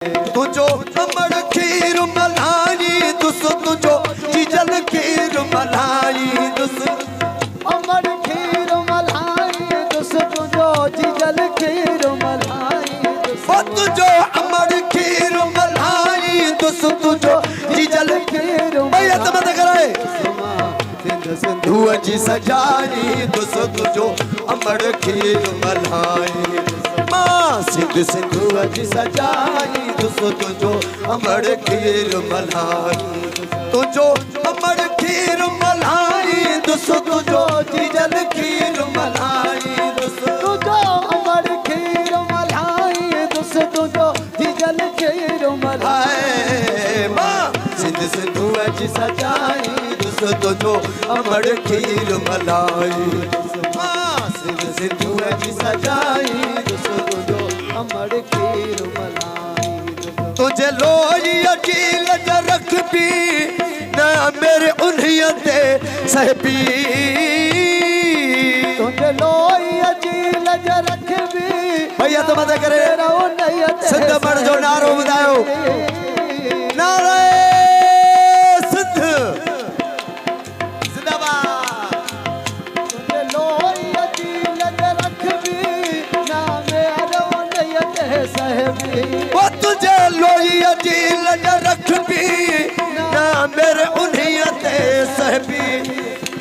तुझो अमर खीर मलाई दुस तुझो जीजल खीर मलाई दुस अमर खीर मलाई दुस तुझो जीजल खीर मलाई तुझो अमर खीर मलाई दुस तुझो जीजल खीर भैया तुम कराए सिंधु जी सजाई दुस तुझो अमर खीर मलाई सिंधु सिंधु जी सजाई दुस तुझो अमर खीर मलाई तुझो अमर खीर मलाई दुस तुझो जीजल खीर मलाई दुस तुझो अमर खीर मलाई दुस तुझो जीजल खीर मलाई माँ सिंधु सिंधु जी सजाई दुस तुझो अमर खीर मलाई माँ सिंधु सिंधु जी सजाई दुस तुझो अमर खीर मलाई तुझे लोई अकील रख भी ना मेरे उन्हियं ते सहबी तुझे लोई अकील रख भी भैया तो मदद करे सिंध बड़ जो नारो ॿुधायो नारे सिंध जिंदाबाद तुझे लोई अकील रख भी ना मेरे उन्हियं ते सहबी वो तुझे लोई अजील रख भी ना मेरे उन्हियं ते सहबी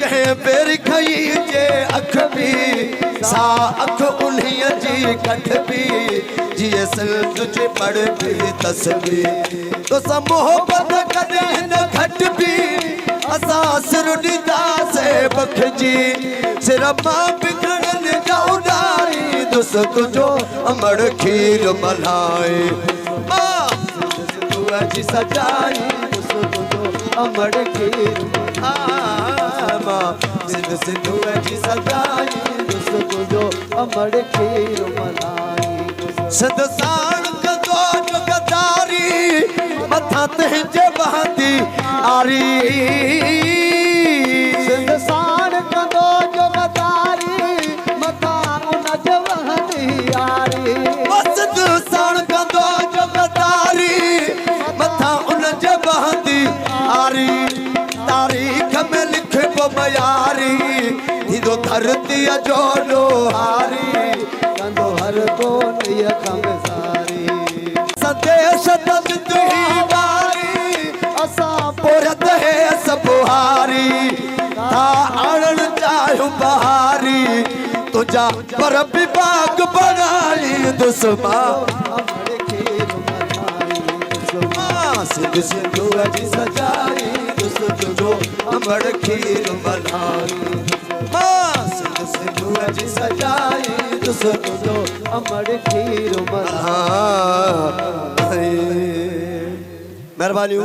कहे बेरी खई जे अख भी सा अख उन्हियं जी कठ भी जिए सिंध जे पढ़ भी तस्बी तो सा मोहब्बत कदे न घट भी असा सिर ॾींदा से बखजी सिर मां बिगड़न जाउडाई दुस तुझो अमर खीर मलाई मां सिंधु जी सजाई दुस तुझो अमर खीर मां सिंधु सिंधु जी सजाई दुस तुझो अमर खीर मलाई सिंध साण कंदो गदारी मथा तुंहिंजे बहंदी आरी सिंध साण कंदो गदारी मथा उन जे वहंदी आरी सिंध साण कंदो गदारी मथा उन जे बहंदी आरी तारीख़ में लिखबो मयारी थींदो धरतीअ जो लोहारी कंदो हर कोनीअ कम सारी संदेश तज तुही वारी असां पोरत है सबुहारी था आणण चाहियूं बहारी तुझा पर विभाग बनाई दुश्मा अमर खीर मलाई मां सिंधु सिंधु जी सजाई दुस तुझो अमर खीर मलाई मां सिंधु सिंधु जी सजाई दुस तुझो अमर खीर मलाई मेहरबानी